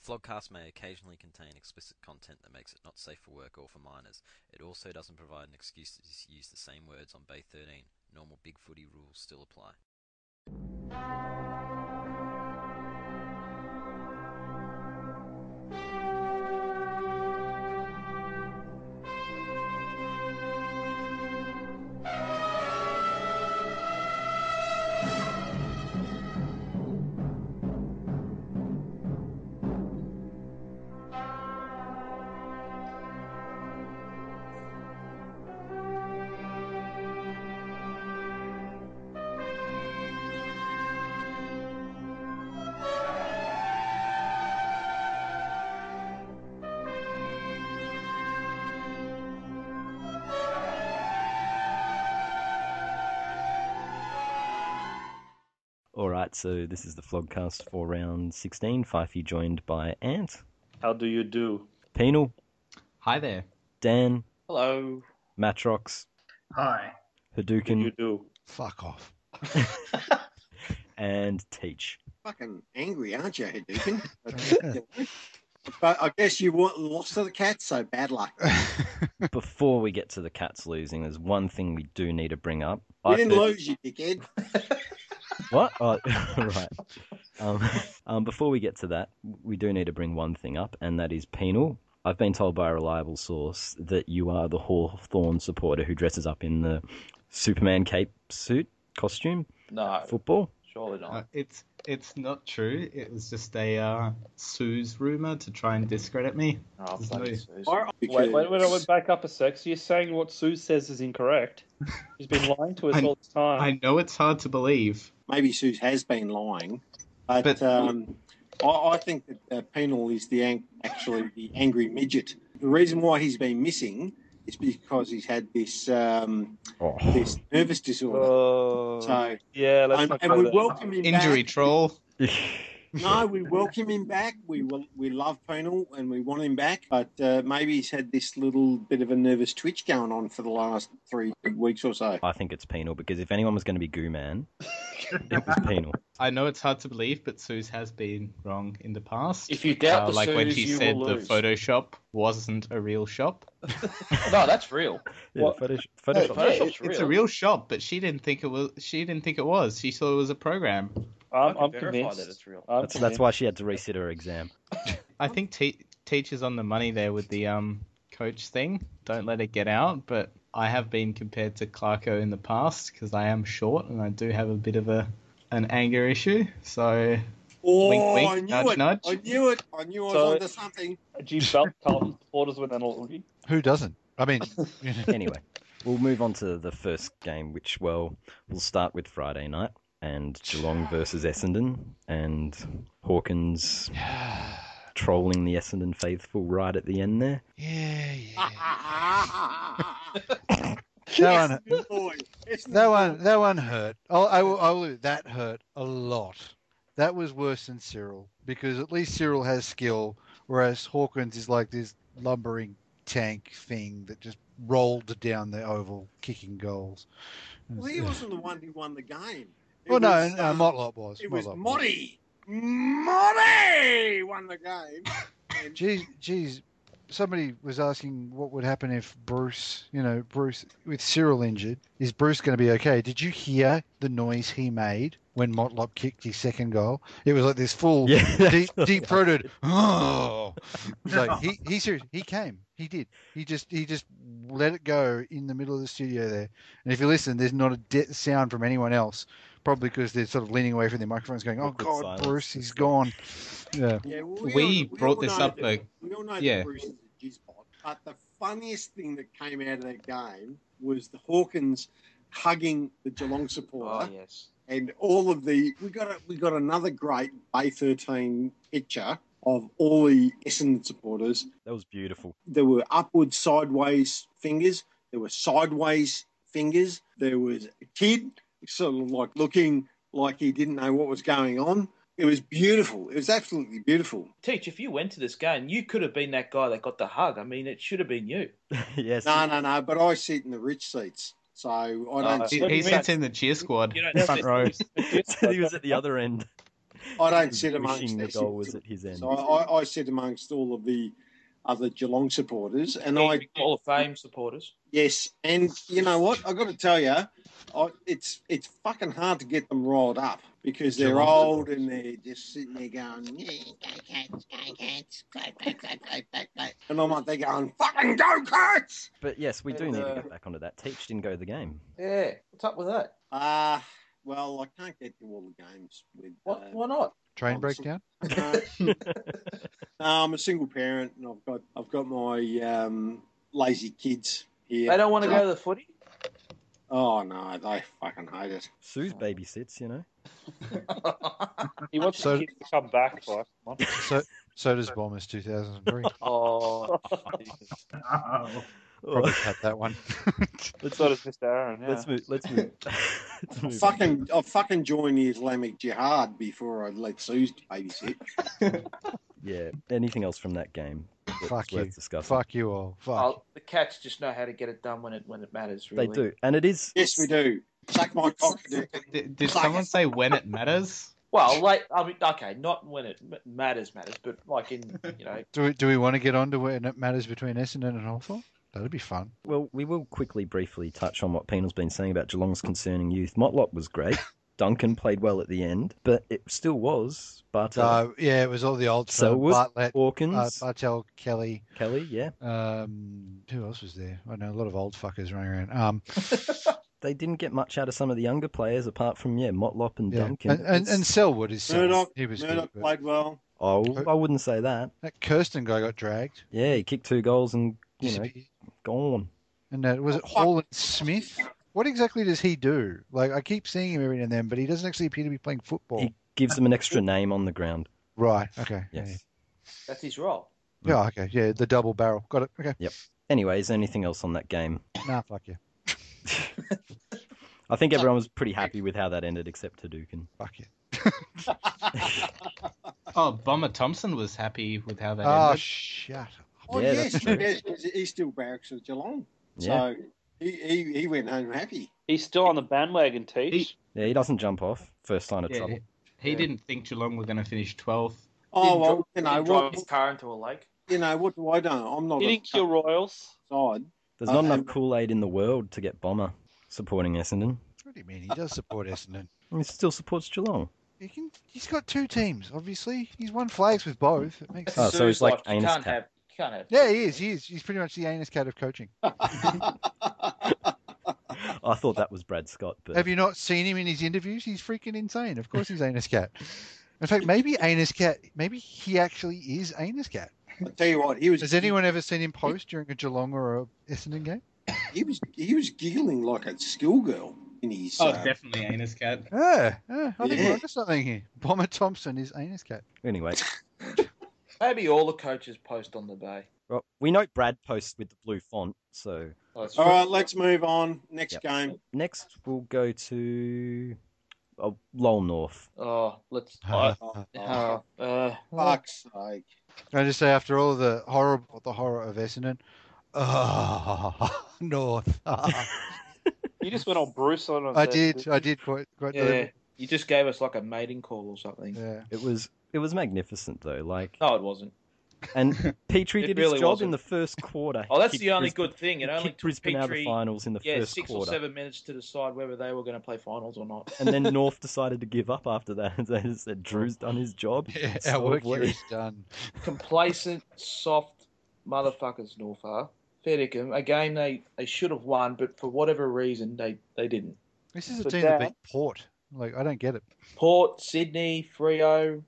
The Flogcast may occasionally contain explicit content that makes it not safe for work or for minors. It also doesn't provide an excuse to use the same words on Bay 13. Normal big footy rules still apply. Alright, so this is the Flogcast for round 16. Fyfie joined by Ant. How do you do? Penal. Hi there. Dan. Hello. Mattrox. Hi. Haduken. You do. Fuck off. And Teach. Fucking angry, aren't you, Haduken? But I guess you lost to the Cats, so bad luck. Before we get to the Cats losing, there's one thing we do need to bring up. We didn't lose, you dickhead. What? Oh, right. Before we get to that, we do need to bring one thing up, and that is Penal. I've been told by a reliable source that you are the Hawthorn supporter who dresses up in the Superman cape suit costume. No. Football. Surely not. It's not true. It was just a Sue's rumour to try and discredit me. Oh, There's bloody no- Suze. Because- Wait, back up a sec. So you're saying what Sue says is incorrect? She's been lying to us all this time. I know it's hard to believe. Maybe Suze has been lying, but I think that Penal is actually the angry midget. The reason why he's been missing is because he's had this this nervous disorder. So yeah, let's not and go we there. welcome him Injury back. troll. No, we welcome him back. We love Penal and we want him back. But maybe he's had this little bit of a nervous twitch going on for the last 3 weeks or so. I think it's Penal, because if anyone was going to be Goo Man, it was Penal. I know it's hard to believe, but Sue's has been wrong in the past. If you doubt the like when Suze, she you said will the lose. Photoshop wasn't a real shop. No, that's real. Yeah, What? Photoshop. Photoshop's It's a real shop, but she didn't think it was. She didn't think it was. She thought it was a program. I'm verify convinced that it's real. That's why she had to resit her exam. I think teachers on the money there with the coach thing. Don't let it get out. But I have been compared to Clarko in the past because I am short and I do have a bit of an anger issue. So Oh, wink, I wink, knew nudge, it. nudge. I knew it. I knew I was So- onto something. Do you belt Carlton supporters when they're not looking? Who doesn't? I mean, Anyway, we'll move on to the first game, which, well, we'll start with Friday night. And Geelong versus Essendon, and Hawkins trolling the Essendon faithful right at the end there. yeah. That That one hurt. That hurt a lot. That was worse than Cyril, because at least Cyril has skill, whereas Hawkins is like this lumbering tank thing that just rolled down the oval, kicking goals. Well, he wasn't the one who won the game. It Well, was, no, Motlop was. It was Motlop Motti. Motti won the game. And Geez, somebody was asking what would happen if Bruce with Cyril injured, is Bruce going to be okay? Did you hear the noise he made when Motlop kicked his second goal? It was like this full deep-throated. Oh, like he came. He did. He just let it go in the middle of the studio there. And if you listen, there's not a sound from anyone else. Probably because they're sort of leaning away from their microphones, going, "Oh Awkward God, silence. Bruce, he's gone." Yeah. yeah, well, We all brought this know up, that- like- we all know yeah. that Bruce is a jizzbot. But the funniest thing that came out of that game was the Hawkins hugging the Geelong supporter. Oh, yes. And all of we got another great Bay 13 picture of all the Essendon supporters. That was beautiful. There were upward, sideways fingers. There were sideways fingers. There was a kid sort of like looking like he didn't know what was going on. It was beautiful. It was absolutely beautiful. Teach, if you went to this game, you could have been that guy that got the hug. I mean, it should have been you. Yes. No. But I sit in the rich seats, so I don't. What do He you sits mean? in the cheer squad, You don't front row. He was at the other end. I don't He sit was amongst wishing the these goal was at his supporters. end. I sit amongst all of the other Geelong supporters, and Hall of Fame supporters. yes, and you know what? I got to tell you, it's fucking hard to get them riled up because they're Geelong old supporters. and they're just sitting there going, yeah, go Cats, go. And I'm like, they're going, fucking go Cats! But yes, we do And, need to get back onto that. Teach didn't go to the game. Yeah, what's up with that? Well, I can't get to all the games with. Why not? Train I'm breakdown. No, I'm a single parent, and I've got my lazy kids here. They don't want to go to the footy? Oh no, they fucking hate it. Sue's babysits, you know. He wants So- the kids to come back. Like, come on. So does Bombers 2003. Oh, Probably cut that one. So does Mr. Aaron. Yeah. Let's move. Let's move I'll fucking join the Islamic Jihad before I let Suze babysit. Yeah. Anything else from that game? That's Fuck worth you. discussing? Fuck you all. Fuck. the Cats just know how to get it done when it matters. Really. They do, and it is. Yes, we do. Suck my cock, Haduken. Did someone say when it matters? Well, I mean, okay, not when it matters, but like in, you know. Do we want to get on to when it matters between Essendon and Hawthorn? That'd be fun. Well, we will quickly, briefly touch on what Penal's been saying about Geelong's concerning youth. Motlop was great. Duncan played well at the end, but it still was. But Yeah, it was all the old stuff. Selwood, Bartlett, Hawkins, Bartel, Kelly. yeah. Who else was there? I know a lot of old fuckers running around. They didn't get much out of some of the younger players apart from Motlop and Yeah. Duncan. And Selwood is Selwood. Murdoch, He was Murdoch good, but played well. Oh, I wouldn't say that. that Kirsten guy got dragged. Yeah, he kicked 2 goals and Disappeared. gone. And was it Holland Smith? What exactly does he do? Like, I keep seeing him every now and then, but he doesn't actually appear to be playing football. He gives them an extra name on the ground. Right. Okay. Yes. That's his role. Yeah. Okay. Yeah. The double barrel. Got it. Okay. Anyways, anything else on that game? Nah. Fuck you. I think everyone was pretty happy with how that ended, except Haduken. Fuck you. Oh, Bomber Thompson was happy with how that Oh, ended. shut up. Oh, Yeah, yes, that's true. yes, he still barracks at Geelong. Yeah. So he went home happy. He's still on the bandwagon, Teach. Yeah, he doesn't jump off. First sign of Yeah, trouble. he didn't think Geelong were going to finish 12th. Oh, well, Didn't drive his car into a lake. what do I know? I'm not He a didn't kill Royals. side. There's not enough and- Kool-Aid in the world to get Bomber supporting Essendon. What do you mean? He does support Essendon. He still supports Geelong. He's got 2 teams, obviously. He's won flags with both. It makes Oh, sense. so he's like you anus can't cat. have. You can't have. Yeah, he is. He's pretty much the anus cat of coaching. I thought that was Brad Scott, but Have you not seen him in his interviews? He's freaking insane. Of course he's anus cat. In fact, maybe he actually is anus cat. I tell you what, he was. Has anyone ever seen him post during a Geelong or a Essendon game? He was giggling like a schoolgirl in his. Oh, definitely anus cat. I think Yeah. we're onto something here. Bomber Thompson is anus cat. anyway. Maybe all the coaches post on the bay. Well, we know Brad posts with the blue font, so Oh, that's All true. right, let's move on. Next Yep. game. next we'll go to Lowell North. Oh, let's. Fuck's sake. Can I just say, after all the horror of Essendon, North. You just went on Bruce on us. I did quite Yeah, deliberately. you just gave us like a mating call or something. Yeah. It was magnificent though. Like, No, it wasn't. and Petrie It did really his job wasn't. in the first quarter. Oh, that's Kicked the only Brisbane- good thing. It he only kicked took Brisbane out of the Petrie, finals in the first 6 quarter. or 7 minutes to decide whether they were going to play finals or not. And then North decided to give up after that. They just said, Drew's done his job. Yeah, So our work have we. here is done. Complacent, soft motherfuckers, North are. Fair dinkum. A game they should have won, but for whatever reason, they didn't. This is a But team that Dad- beat Port. Like, I don't get it. Port, Sydney, Freo,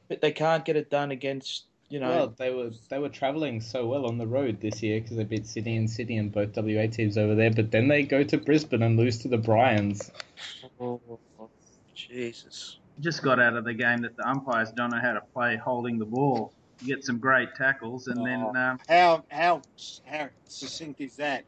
but they can't get it done against, you know. Well, they were travelling so well on the road this year because they beat Sydney and both WA teams over there. But then they go to Brisbane and lose to the Bryans. Oh, Jesus. Just got out of the game that the umpires don't know how to play holding the ball. You get some great tackles, and then How succinct is that?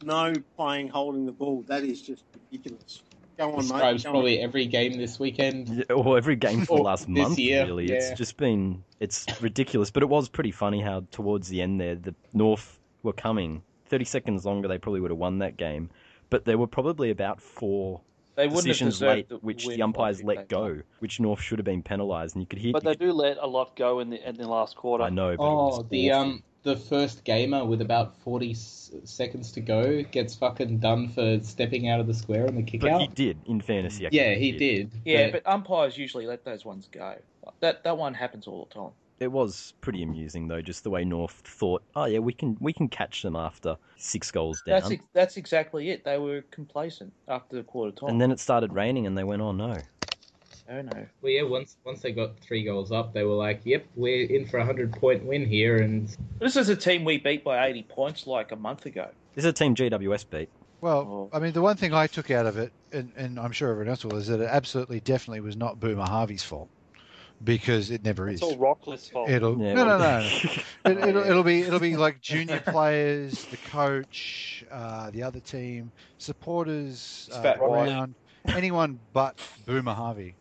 No playing holding the ball. That is just ridiculous. Go on, mate. Describes Go probably every game this weekend. Yeah, or every game for the Or last this month, year, really. yeah. It's just been, it's ridiculous. But it was pretty funny how towards the end there, the North were coming. 30 seconds longer, they probably would have won that game. But there were probably about 4 They wouldn't have decisions deserved late, to which win the umpires if let they go, won. which North should have been penalised, and you could hear. But they do let a lot go in the last quarter. I know, but it was awful. The first gamer with about 40 seconds to go gets fucking done for stepping out of the square on the kick But out. he did, in fairness. He did. Yeah, but umpires usually let those ones go. That one happens all the time. It was pretty amusing though, just the way North thought, oh yeah, we can catch them after 6 goals down. That's exactly it. They were complacent after the quarter time. And then it started raining, and they went, oh no. Oh no. Well, yeah, once they got 3 goals up, they were like, yep, we're in for a 100-point win here. And This is a team we beat by 80 points like a month ago. This is a team GWS beat. Well, I mean, the one thing I took out of it, and I'm sure everyone else will, is that it absolutely, definitely was not Boomer Harvey's fault, because it never is. It's all Rockcliffe's fault. It'll be like junior players, the coach, the other team, supporters, around anyone but Boomer Harvey.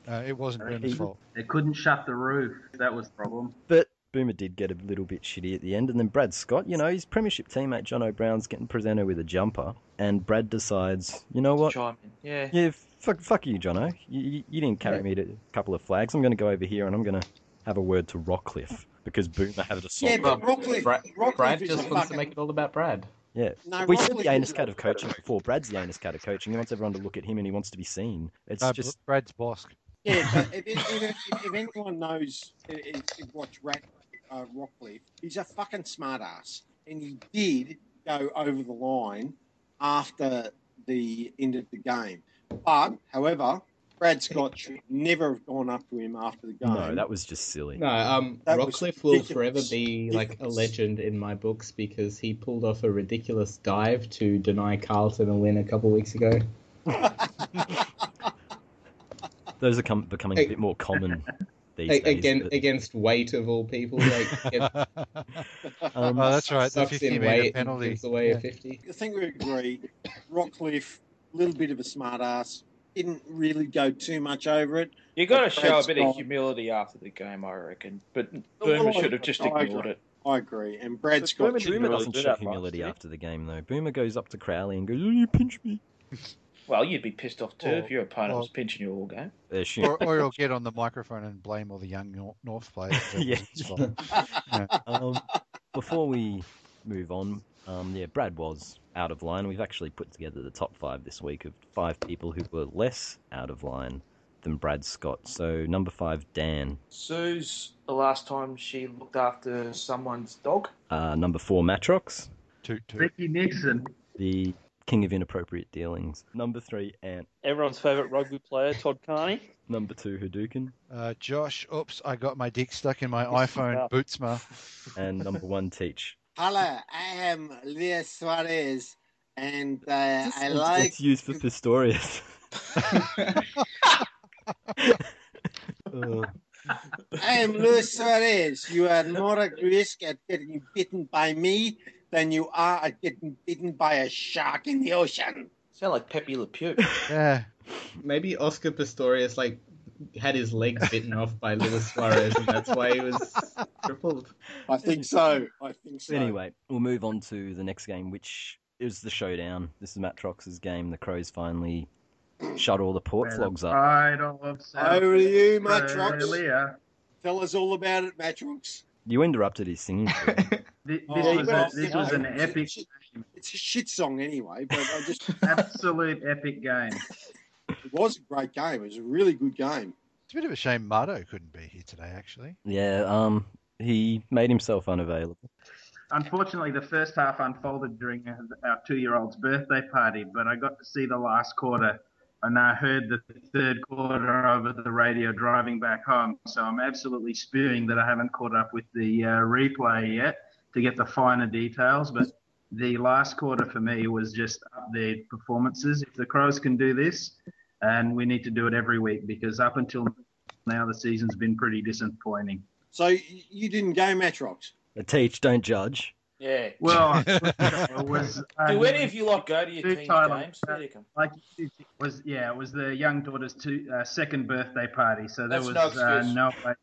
It wasn't Boomer's fault. They couldn't shut the roof. That was the problem. But Boomer did get a little bit shitty at the end, and then Brad Scott, his premiership teammate John O'Brown's getting presented with a jumper, and Brad decides, you know what? Chime in. Yeah. Yeah, fuck you, Jono. You didn't carry me to a couple of flags. I'm going to go over here and I'm going to have a word to Rockcliffe, because Boomer had a song. Yeah, but Rockcliffe Brad just wants to make it all about Brad. Yeah. No, we said the Rockcliffe anus cat of coaching before. Brad's the anus cat of coaching. He wants everyone to look at him and he wants to be seen. It's just... Brad's boss. Yeah, but if anyone knows, watch Rockcliffe, he's a fucking smartass, and he did go over the line after the end of the game. But, however, Brad Scott should never have gone up to him after the game. No, that was just silly. No, Rockcliffe will forever be like a legend in my books because he pulled off a ridiculous dive to deny Carlton a win a couple of weeks ago. Those are becoming a bit more common these days. Against weight of all people. Like, that's right. The Sucks 50 in metre weight penalty. gives away a 50. I think we agree. Rockcliffe, a little bit of a smartass, didn't really go too much over it. You got to But show Brad a bit of Scott- humility after the game, I reckon. But Well, Boomer should have just ignored it. I agree. And Brad Scott Boomer should didn't Boomer really doesn't do show that much, humility did he? after the game, though. Boomer goes up to Crowley and goes, oh, you pinch me. Well, you'd be pissed off too if your opponent Well- was pinching you all game. Or he'll get on the microphone and blame all the young North players. Yeah. It's fine. Yeah. Before we move on, Brad was out of line. We've actually put together the top 5 this week of 5 people who were less out of line than Brad Scott. So number 5, Dan. Sue's the last time she looked after someone's dog. Number 4, Mattrox, Toot. Ricky Nixon. the king of inappropriate dealings. Number 3, Ant. Everyone's favourite rugby player, Todd Carney. Number 2, Haduken. Josh, oops, I got my dick stuck in my Yes, iPhone yeah. bootsma. And number 1, Teach. Hello, I am Luis Suarez, and I like... It's used for Pistorius. I am Luis Suarez. You are more at risk at getting bitten by me than you are at getting bitten by a shark in the ocean. Sound like Pepe Le Pew. Yeah. Maybe Oscar Pistorius had his legs bitten off by Luis Suarez, and that's why he was crippled. I think so. Anyway, we'll move on to the next game, which is the showdown. This is Mattrox's game. The Crows finally shut all the port flogs up. Pride of South Over to you, Mattrox. Australia. Tell us all about it, Mattrox. You interrupted his singing. This well, was an epic, It's a shit song anyway, but I just... absolute epic game. It was a great game. It was a really good game. It's a bit of a shame Mardo couldn't be here today, actually. Yeah, he made himself unavailable. Unfortunately, the first half unfolded during our 2-year-old's birthday party, but I got to see the last quarter, and I heard the third quarter over the radio driving back home. So I'm absolutely spewing that I haven't caught up with the replay yet to get the finer details. But the last quarter for me was just up their performances. If the Crows can do this, and we need to do it every week, because up until now the season's been pretty disappointing. So you didn't go, Mattrox? Teach, don't judge. Yeah. Well, it was. Do any of you lot go to your team's games? Like it was the young daughter's second birthday party, so there That's was no excuse. no way.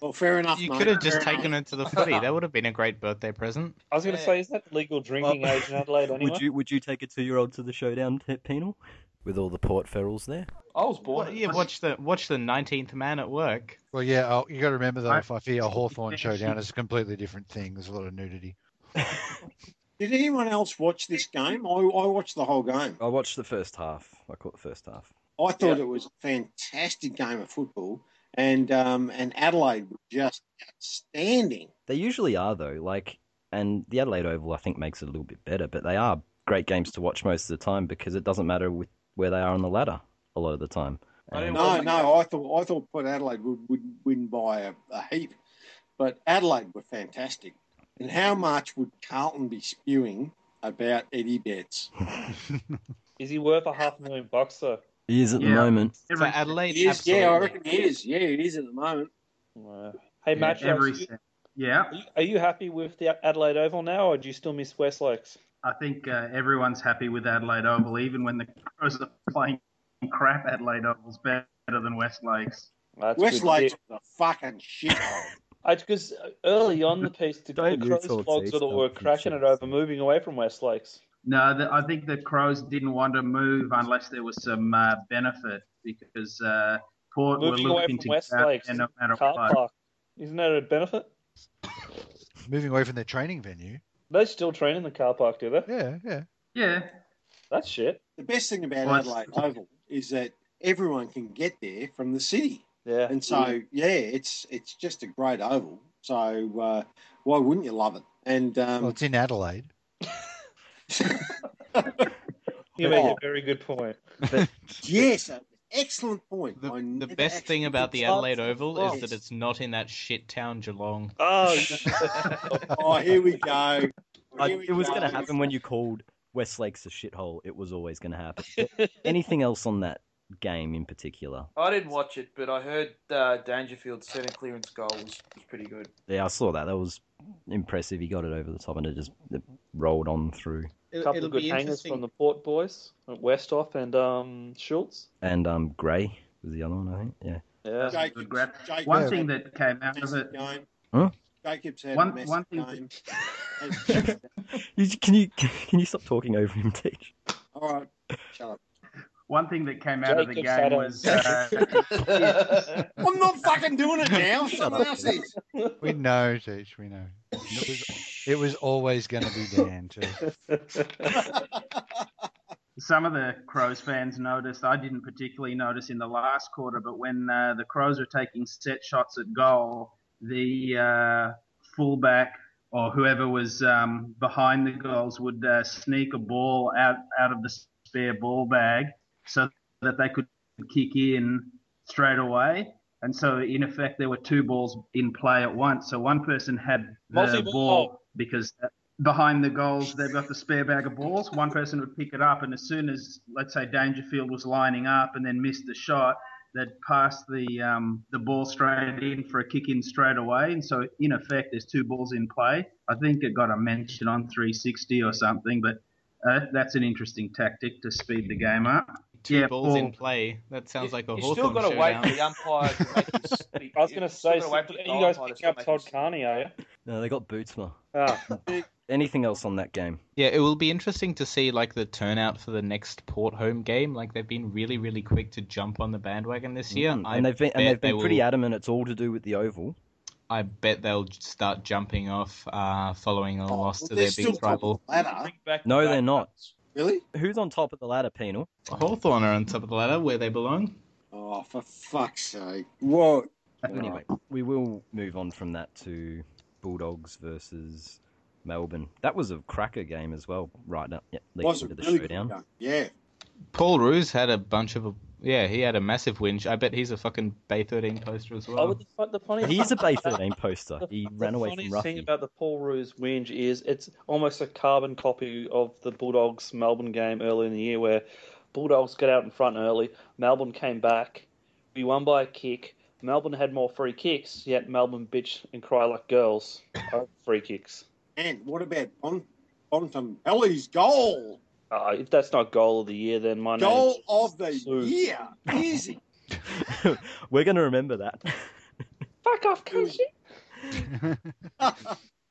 Well, fair enough, You mate. could have just Fair taken enough. it to the footy. That would have been a great birthday present. I was going to say, is that legal drinking age in Adelaide anyway? Would you take a 2-year-old to the showdown, Penal, with all the Port Ferals there? I was born. Yeah, watch the 19th man at work. Well, yeah, you got to remember though, if I feel a Hawthorn showdown is a completely different thing. There's a lot of nudity. Did anyone else watch this game? I watched the whole game. I watched the first half. I caught the first half. I thought it was a fantastic game of football, and Adelaide was just outstanding. They usually are though. And the Adelaide Oval I think makes it a little bit better, but they are great games to watch most of the time because it doesn't matter where they are on the ladder a lot of the time. No, I thought Port Adelaide would win by a heap, but Adelaide were fantastic. And how much would Carlton be spewing about Eddie Betts? Is he worth $500,000 though? He is at the moment. So Adelaide, Yeah, I reckon he is. Yeah, it is at the moment. Hey, Mattrox, are you happy with the Adelaide Oval now, or do you still miss Westlakes? I think everyone's happy with Adelaide Oval, even when the Crows are playing crap. Adelaide Oval's better than Westlakes. Westlakes was a fucking shithole. Because early on the piece, the Don't you Crows talk blogs to were cracking it over moving away from Westlakes. No, I think the Crows didn't want to move unless there was some benefit, because Port Moving were away looking from to Westlakes, no matter car what. park. Isn't that a benefit? Moving away from their training venue. They still train in the car park, do they? Yeah. That's shit. The best thing about Adelaide Oval is that everyone can get there from the city. Yeah. And so, it's just a great oval. So why wouldn't you love it? And Well, it's in Adelaide. You make a very good point. Yes, excellent point. The best thing about the Adelaide Oval is that it's not in that shit town Geelong. Oh, here we go. It was going to happen when you called Westlakes a shithole. It was always going to happen. But anything else on that game in particular? I didn't watch it, but I heard Dangerfield's centre clearance goal was pretty good. Yeah, I saw that. That was impressive. He got it over the top and it rolled on through. a couple of good hangers from the Port boys, Westhoff and Schultz. And Gray was the other one, I think. Yeah. Jacobs, One thing that came out of it. Huh? Jacobs had One a massive thing game. Can you stop talking over him, Teach? All right, shut up. One thing that came out of the game was. I'm not fucking doing it now. Someone else is. We know, Teach, we know. It was always going to be Dan, too. Some of the Crows fans noticed, I didn't particularly notice in the last quarter, but when the Crows were taking set shots at goal, the fullback or whoever was behind the goals would sneak a ball out of the spare ball bag so that they could kick in straight away. And so, in effect, there were two balls in play at once. So one person had the ball because behind the goals, they've got the spare bag of balls. One person would pick it up, and as soon as, let's say, Dangerfield was lining up and then missed the shot, they'd pass the ball straight in for a kick in straight away. And so, in effect, there's two balls in play. I think it got a mention on 360 or something, but that's an interesting tactic to speed the game up. Two balls in play. That sounds like a You Hawthorn still got to showdown. wait for the umpire to make you speak. I was going to say, are you guys picking up Todd Carney, are you? No, they got Bootsma. Ah. Anything else on that game? Yeah, it will be interesting to see like the turnout for the next Port home game. Like they've been really, really quick to jump on the bandwagon this year. And they've been pretty adamant it's all to do with the Oval. I bet they'll start jumping off following a loss to their big rival. No, they're not. Really? Who's on top of the ladder, Penal? Hawthorn are on top of the ladder where they belong. Oh, for fuck's sake. What? Anyway, we will move on from that to Bulldogs versus Melbourne. That was a cracker game as well, right now. Yeah, leading into the showdown. Yeah. Paul Roos had a bunch of... he had a massive whinge. I bet he's a fucking Bay 13 poster as well. He is a Bay 13 poster. He ran away from The funny Ruffy. thing about the Paul Roos whinge is it's almost a carbon copy of the Bulldogs Melbourne game early in the year where Bulldogs got out in front early, Melbourne came back, we won by a kick, Melbourne had more free kicks, yet Melbourne bitch and cry like girls over free kicks. And what about Bontempelli's goal? If that's not goal of the year, then my Goal name of the year. Easy. We're going to remember that. Fuck off, country.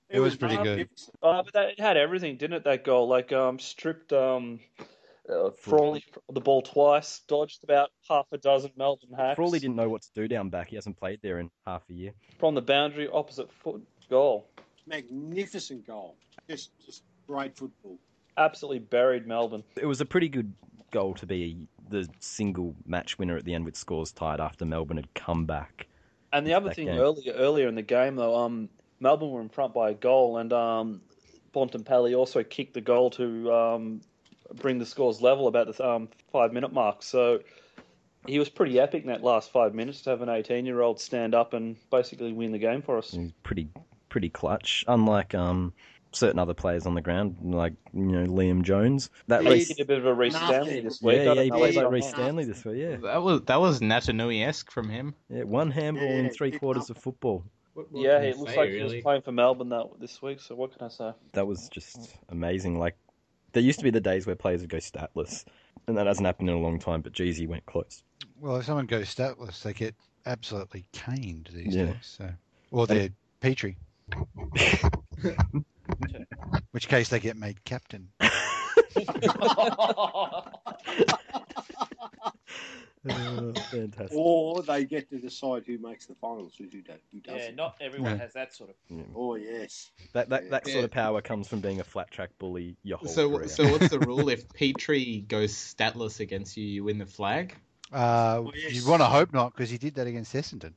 It was pretty good. But it had everything, didn't it? That goal, like stripped Frawley the ball twice, dodged about half a dozen Melbourne hacks. Frawley didn't know what to do down back. He hasn't played there in half a year. From the boundary, opposite foot goal. Magnificent goal. Just great football. Absolutely buried Melbourne. It was a pretty good goal to be the single match winner at the end with scores tied after Melbourne had come back. And the other thing earlier in the game, though, Melbourne were in front by a goal, and Bontempelli also kicked the goal to bring the scores level about the 5-minute mark. So he was pretty epic in that last 5 minutes to have an 18-year-old stand up and basically win the game for us. He's pretty clutch, unlike certain other players on the ground, like Liam Jones. He did a bit of a Reece Stanley this week. Yeah, he played like Reece Stanley this week. Yeah, that was Natanui-esque from him. Yeah, one handball in 3/4 of football. Yeah, it looks like he was playing for Melbourne this week. So what can I say? That was just amazing. Like, there used to be the days where players would go statless, and that hasn't happened in a long time. But geez, he went close. Well, if someone goes statless, they get absolutely caned these days. So, or they're Petrie. Which case they get made captain. Fantastic. Or they get to decide who makes the finals, who doesn't. Yeah, not everyone has that sort of. Yeah. Oh yes. That sort of power comes from being a flat track bully your whole career. So what's the rule? If Petrie goes statless against you, you win the flag? Yes. You want to hope not, because he did that against Essendon.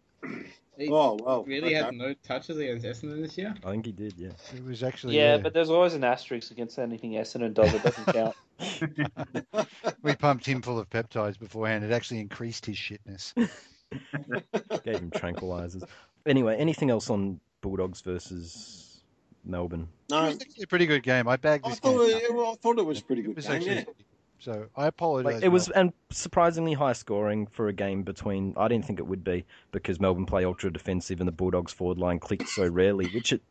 Oh well. Really had no touches against Essendon this year? I think he did, yeah. It was actually but there's always an asterisk against anything Essendon does. It doesn't count. We pumped him full of peptides beforehand. It actually increased his shitness. Gave him tranquilizers. Anyway, anything else on Bulldogs versus Melbourne? No, It was actually a pretty good game. I bagged this I game. thought it was a pretty It good was game. actually, Yeah. so I apologise. Like, it was and surprisingly high scoring for a game between. I didn't think it would be because Melbourne play ultra defensive and the Bulldogs forward line clicked so rarely, which it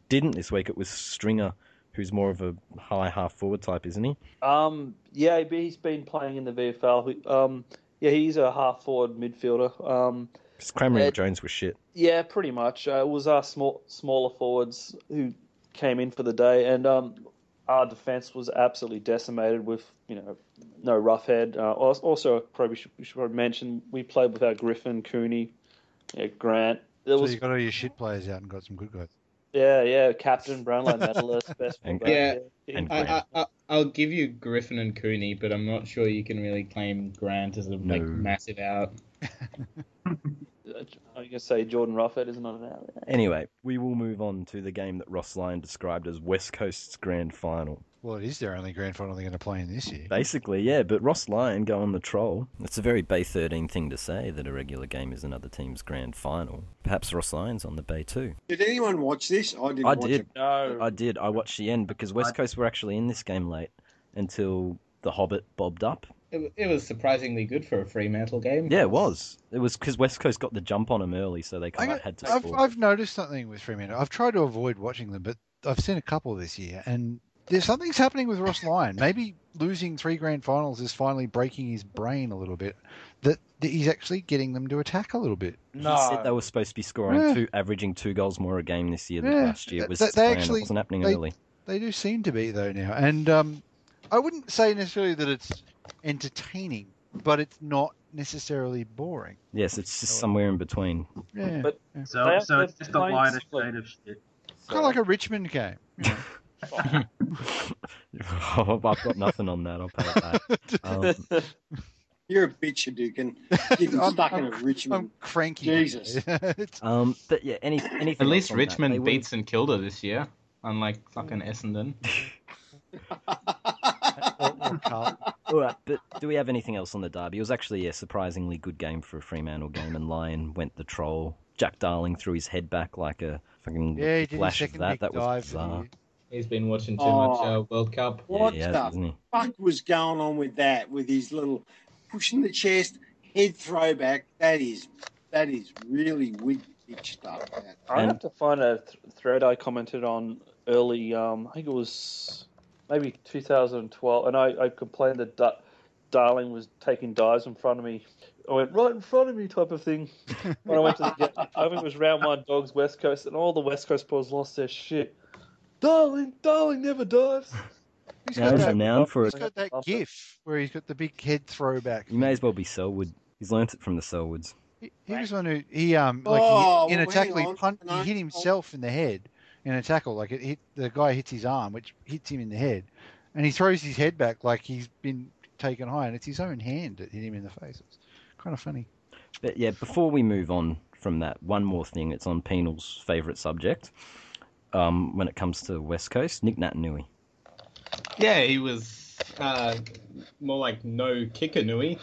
didn't this week. It was Stringer, who's more of a high half forward type, isn't he? Yeah, he's been playing in the VFL. He's a half forward midfielder. Because Crammer and Jones were shit. Yeah, pretty much. It was our smaller forwards who came in for the day, and our defence was absolutely decimated with no roughhead. Also, we should probably mention we played without Griffin, Cooney, Grant. So you got all your shit players out and got some good guys. Yeah, captain, Brownlow medalist, best. And fullback, and Grant. I'll give you Griffin and Cooney, but I'm not sure you can really claim Grant as a massive out. I guess say Jordan Roughhead is not an out. Anyway, we will move on to the game that Ross Lyon described as West Coast's grand final. Well, it is their only grand final they're going to play in this year. Basically, yeah, but Ross Lyon go on the troll. It's a very Bay 13 thing to say that a regular game is another team's grand final. Perhaps Ross Lyon's on the Bay too. Did anyone watch this? I didn't. I watch did. It. No. I did. I watched the end because West Coast were actually in this game late until the Hobbit bobbed up. It was surprisingly good for a Fremantle game. Yeah, it was. It was because West Coast got the jump on them early, so they kind of had to score. I've noticed something with Fremantle. I've tried to avoid watching them, but I've seen a couple this year, and there's something's happening with Ross Lyon. Maybe losing 3 grand finals is finally breaking his brain a little bit. That he's actually getting them to attack a little bit. He said they were supposed to be scoring averaging 2 goals more a game this year than last year. It was his plan. It wasn't happening early. They do seem to be though now, and I wouldn't say necessarily that it's entertaining, but it's not necessarily boring. Yes, it's just somewhere in between. Yeah. But So it's just a lighter shade of shit. Kind of like a Richmond game. I've got nothing on that. I'll pay it back. You're a bitch, Haduken. Getting stuck in a Richmond. I'm cranky. Jesus. But yeah, anything. At least else on Richmond that? beat St Kilda this year, unlike fucking Essendon. All right, but do we have anything else on the derby? It was actually a surprisingly good game for a Fremantle game, and Lyon went the troll. Jack Darling threw his head back like a fucking He did his flash of second that. big That was dive bizarre. He's been watching too much World Cup. What Yeah, the isn't he? fuck was going on with that? With his little pushing the chest, head throwback. That is really weak bitch stuff. I have to find a thread I commented on early. I think it was maybe 2012, and I complained that Darling was taking dives in front of me. I went right in front of me type of thing. When I went to I think it was round 1, Dogs West Coast, and all the West Coast boys lost their shit. Darling never dives. He's Now got he's that, renowned for he's it. got that gif where he's got the big head throwback. You may as well be Selwood. He's learnt it from the Selwoods. He was one who in a well, tackle hang on. he hit himself in the head in a tackle. Like the guy hits his arm, which hits him in the head, and he throws his head back like he's been taken high, and it's his own hand that hit him in the face. It's kind of funny. But yeah, before we move on from that, one more thing. It's on Penal's favourite subject. When it comes to West Coast, Nick Natanui. Yeah, he was more like no kicker Nui.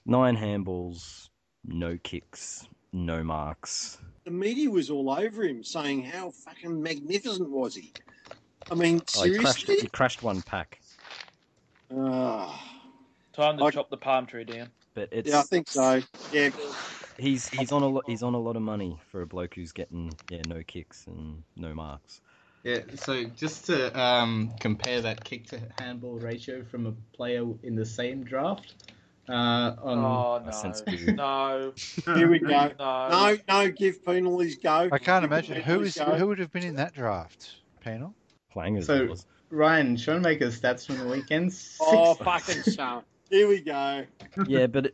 9 handballs, no kicks, no marks. The media was all over him, saying how fucking magnificent was he. I mean, seriously? He crashed one pack. Time to chop the palm tree down. But it's, yeah, I think so. Yeah. He's on a lot of money for a bloke who's getting no kicks and no marks. Yeah, so just to compare that kick to handball ratio from a player in the same draft. No. Here we go. No. Give Penal his go. I can't imagine who would have been in that draft. Penal. Playing as So was. Ryan, Schoenmaker's stats from the weekend. Fucking show. Here we go. Yeah, but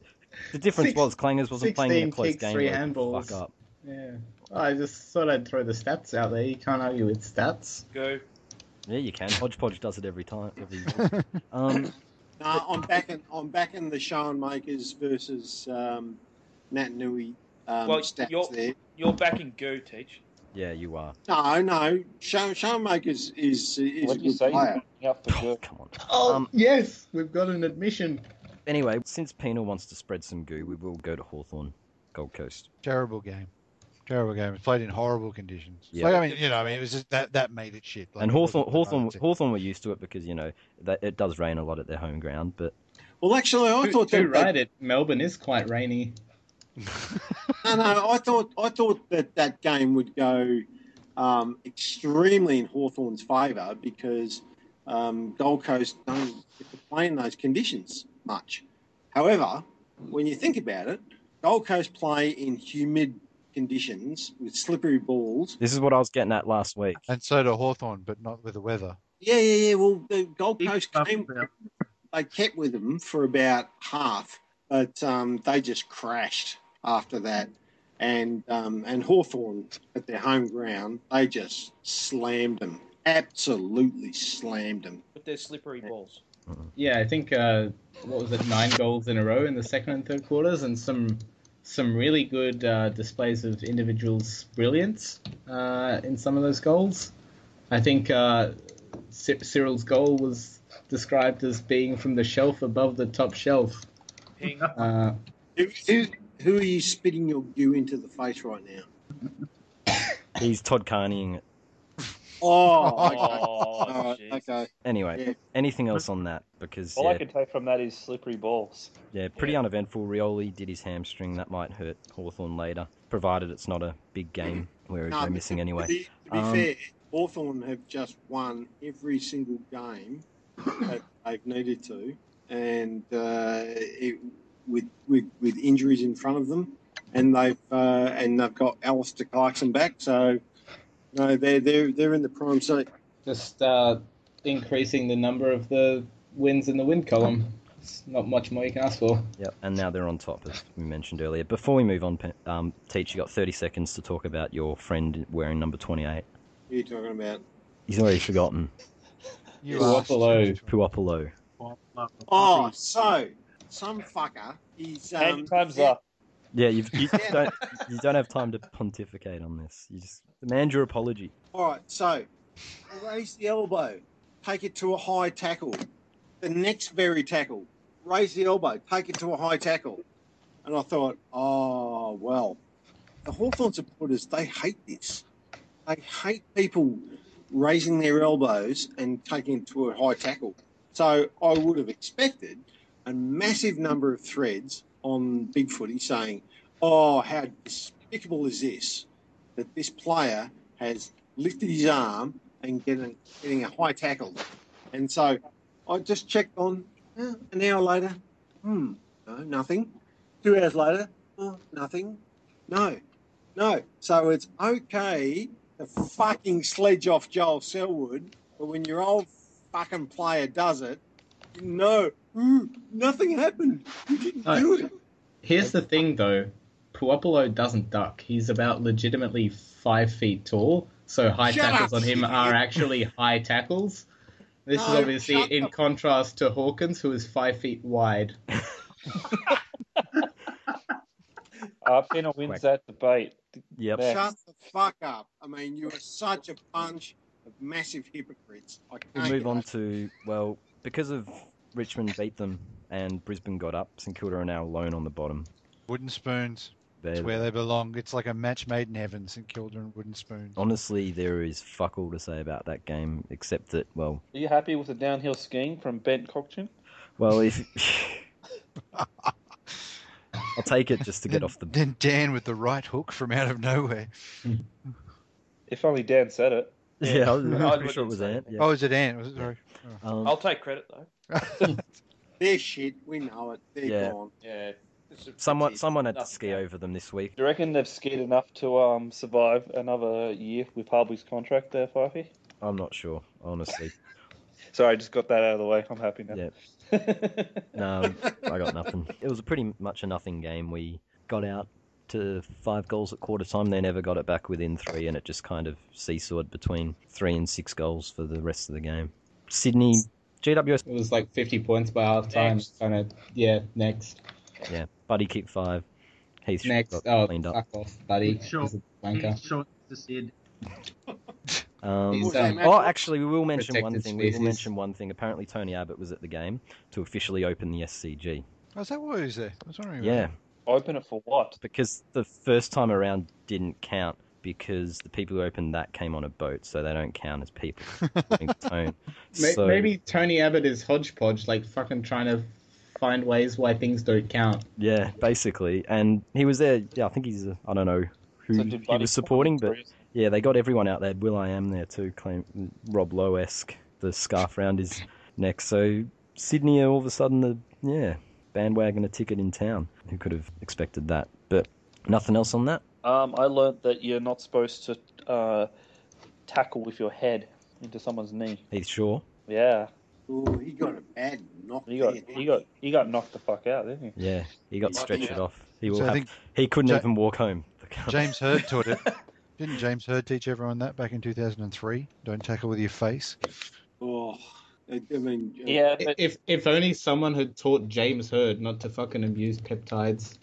the difference was Clangers wasn't playing in a close kicks, game. 3 Like, handballs. fuck up. Yeah. I just thought I'd throw the stats out there. You can't argue with stats. Go. Yeah, you can. Hodgepodge does it every time. No, I'm backing the Schoenmakers versus Natanui stats there. You're backing Go, Teach. Yeah, you are. No. Schoenmakers is a good player. Oh, come on. Oh, yes, we've got an admission. Anyway, since Penal wants to spread some goo, we will go to Hawthorn, Gold Coast. Terrible game. It played in horrible conditions. Yeah. Like, it was just that made it shit. Like, And Hawthorn were used to it because, that it does rain a lot at their home ground, but... Well, actually, I thought Melbourne is quite rainy. No, I thought that game would go extremely in Hawthorn's favour because Gold Coast don't get to play in those conditions much. However, when you think about it, Gold Coast play in humid conditions with slippery balls. This is what I was getting at last week. And so do Hawthorn, but not with the weather. Yeah. Well, the Gold Coast came, they kept with them for about half, but they just crashed after that. And Hawthorn at their home ground, they just slammed them. Absolutely slammed them. With their slippery balls. Yeah, I think, 9 goals in a row in the second and third quarters, and some really good displays of individuals' brilliance in some of those goals. I think Cyril's goal was described as being from the shelf above the top shelf. Who are you spitting your goo into the face right now? He's Todd Carneying it. Okay. Anyway, anything else on that? Because All I can take from that is slippery balls. Yeah, pretty uneventful. Rioli did his hamstring. That might hurt Hawthorn later, provided it's not a big game where they're missing anyway. To be fair, Hawthorn have just won every single game that they've needed to, and with injuries in front of them, and they've got Alistair Clarkson back, so no, they're in the prime seat. Just increasing the number of the wins in the win column. It's not much more you can ask for. Yep, and now they're on top, as we mentioned earlier. Before we move on, Teach, you got 30 seconds to talk about your friend wearing number 28. What are you talking about? He's already forgotten. Puopolo. Oh, so some fucker. He's time's up. Yeah, you don't have time to pontificate on this. You just demand your apology. All right, so raise the elbow, take it to a high tackle. The next very tackle, raise the elbow, take it to a high tackle. And I thought, oh, well, the Hawthorn supporters, they hate this. They hate people raising their elbows and taking it to a high tackle. So I would have expected a massive number of threads on Big Footy saying, oh, how despicable is this, that this player has lifted his arm and getting a high tackle. And so I just checked on an hour later, No, nothing. 2 hours later, oh, nothing. No. So it's okay to fucking sledge off Joel Selwood, but when your old fucking player does it, nothing happened. You didn't do it. Here's the thing, though. Puopolo doesn't duck. He's about legitimately 5 feet tall, so high Shut tackles up, on him idiot. are actually high tackles. This is No, obviously shut in the- contrast to Hawkins, who is 5 feet wide. Penal wins that debate. Yep. Next. Shut the fuck up. I mean, you are such a bunch of massive hypocrites. We'll move on to, well, because of Richmond beat them and Brisbane got up, St Kilda are now alone on the bottom. Wooden spoons. It's They're- where they belong. It's like a match made in heaven, St Kilda and wooden spoons. Honestly, there is fuck all to say about that game, except that, well, Are you happy with the downhill skiing from Bent Cockchin? if... I'll take it just to get off the... Then Dan with the right hook from out of nowhere. If only Dan said it. Yeah, I'm I pretty sure it was wouldn't Ant. Yeah. Oh, is it Ant? Was it? Sorry. I'll take credit though. They're shit. We know it. They're Yeah. gone. Yeah. Someone had to Nothing. ski over them this week. Do you reckon they've skied enough to survive another year with Harvey's contract there, Fyfie? I'm not sure, honestly. Sorry, I just got that out of the way. I'm happy now. Yeah. No, I got nothing. It was pretty much a nothing game. We got out to 5 goals at quarter time. They never got it back within 3, and it just kind of seesawed between 3 and 6 goals for the rest of the game. Sydney, GWS, It was like 50 points by half time. Next. Kind of, yeah, next. yeah, Buddy kicked 5. Heath Next. got Oh, cleaned up. fuck off, buddy. Sure. He's a wanker. He's short to Sid. He's, Actually, we will mention one protected thing. We will species. mention one thing. Apparently, Tony Abbott was at the game to officially open the SCG. Oh, is that why he was there? I was wondering. Yeah, Open it for what? because the first time around didn't count because the people who opened that came on a boat, so they don't count as people. according to Tone. So- Maybe Tony Abbott is hodgepodge, like fucking trying to find ways why things don't count. Yeah, basically. And he was there. Yeah, I think he's. I don't know who So did he Buddy was supporting, but Cockchin- yeah, they got everyone out there. Will I Am there too, claim Rob Lowe-esque, the scarf round his neck. So Sydney are all of a sudden bandwagon a ticket in town. Who could have expected that? But nothing else on that. I learnt that you're not supposed to tackle with your head into someone's knee. Heath Shaw. Yeah, Oh, he got a bad knock. he got knocked the fuck out, didn't he? Yeah, he got stretchered off. He will So I have, think he couldn't Ja- even walk home. James Hurd taught it. Didn't James Hurd teach everyone that back in 2003? Don't tackle with your face. Oh, I mean, Yeah, but If only someone had taught James Hurd not to fucking abuse peptides.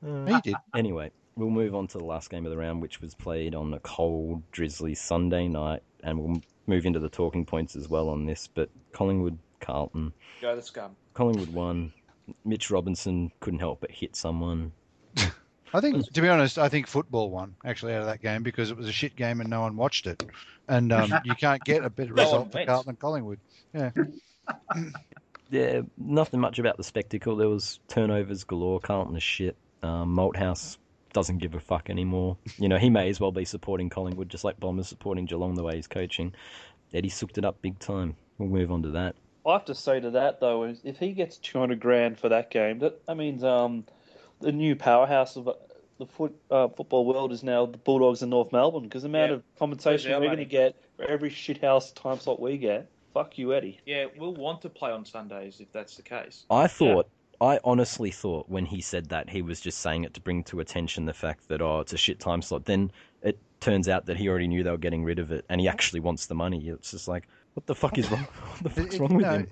He did. Anyway, we'll move on to the last game of the round, which was played on a cold, drizzly Sunday night, and we'll move into the talking points as well on this. But Collingwood, Carlton. Go the scum. Collingwood won. Mitch Robinson couldn't help but hit someone. I think, to be honest, I think football won actually out of that game because it was a shit game and no one watched it. And you can't get a better No one result for went. Carlton and Collingwood. Yeah. Yeah, nothing much about the spectacle. There was turnovers galore. Carlton is shit. Malthouse doesn't give a fuck anymore. You know, he may as well be supporting Collingwood just like Bomber's supporting Geelong the way he's coaching. Eddie sooked it up big time. We'll move on to that. I have to say to that though, is if he gets $200,000 for that game, that means the new powerhouse of the football world is now the Bulldogs and North Melbourne because the amount Yeah. of compensation Where's our we're going to money? get for every shithouse time slot we get. Fuck you, Eddie. Yeah, we'll want to play on Sundays if that's the case. I honestly thought when he said that he was just saying it to bring to attention the fact that, oh, it's a shit time slot. Then it turns out that he already knew they were getting rid of it and he actually wants the money. It's just like, what the fuck is wrong? What the fuck's wrong with him?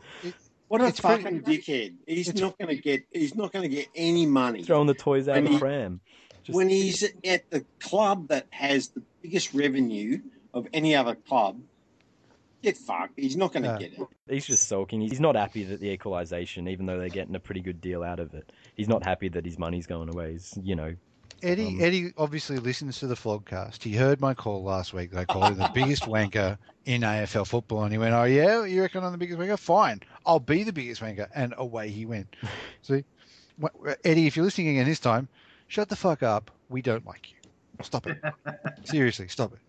what a it's pretty- fucking dickhead! He's not going to get any money Throwing the toys out of the When pram. Just- when he's at the club that has the biggest revenue of any other club. Get fucked. He's not going to No. get it. He's just sulking. He's not happy that the equalisation, even though they're getting a pretty good deal out of it. He's not happy that his money's going away. He's, you know, Eddie obviously listens to the Flogcast. He heard my call last week that I called him the biggest wanker in AFL football. And he went, oh, yeah? You reckon I'm the biggest wanker? Fine. I'll be the biggest wanker. And away he went. See? Eddie, if you're listening again this time, shut the fuck up. We don't like you. Stop it. Seriously, stop it.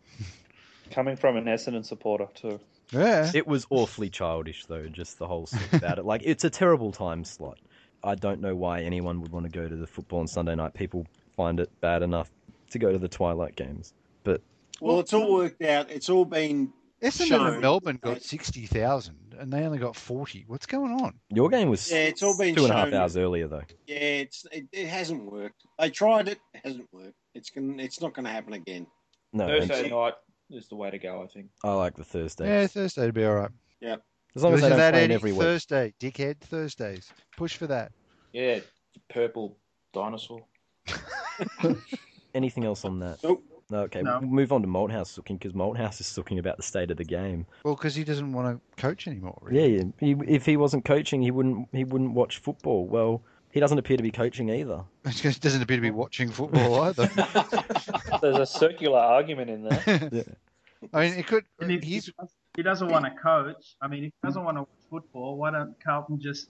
Coming from an Essendon supporter too. Yeah. it was awfully childish, though, just the whole stuff about it. Like, it's a terrible time slot. I don't know why anyone would want to go to the football on Sunday night. People find it bad enough to go to the twilight games. But Well, it's all worked out. It's all been Essendon shown. and Melbourne got 60,000 and they only got 40. What's going on? your game was It's all been 2.5 shown. hours earlier, though. Yeah, it hasn't worked. They tried it. It hasn't worked. It's not going to happen again. No, Thursday night is the way to go, I think. I like the Thursday. Yeah, Thursday would be all right. Yeah. As long as they Listen don't to that, play it Eddie. every week. Thursday, dickhead. Thursdays. Push for that. Yeah, purple dinosaur. Anything else on that? Nope. Okay, No. we'll move on to Malthouse sucking, because Malthouse is sucking about the state of the game. Well, because he doesn't want to coach anymore. Really. Yeah. If he wasn't coaching, he wouldn't watch football. Well, he doesn't appear to be coaching either. He doesn't appear to be watching football either. There's a circular argument in there. Yeah. I mean, it could. And if he doesn't want to coach, I mean, if he doesn't want to watch football, why don't Carlton just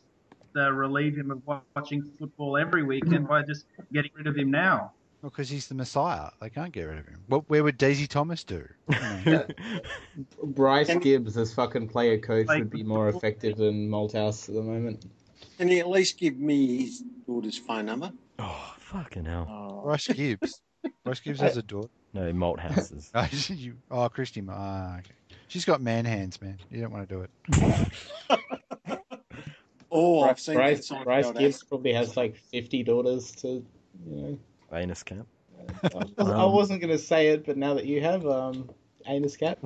relieve him of watching football every weekend by just getting rid of him now? Because he's the Messiah. They can't get rid of him. Where would Daisy Thomas do? Bryce Gibbs as fucking player coach would be more effective than Malthouse at the moment. Can he at least give me his daughter's phone number? Oh, fucking hell. Oh, Bryce Gibbs. Bryce Gibbs has a daughter. No, Malthouses. Christy. Okay. She's got man hands, man. You don't want to do it. Oh, I've seen Bryce that Bryce Seinfeld Gibbs ad. probably has like 50 daughters to, Anus cap. I wasn't going to say it, but now that you have, anus cap.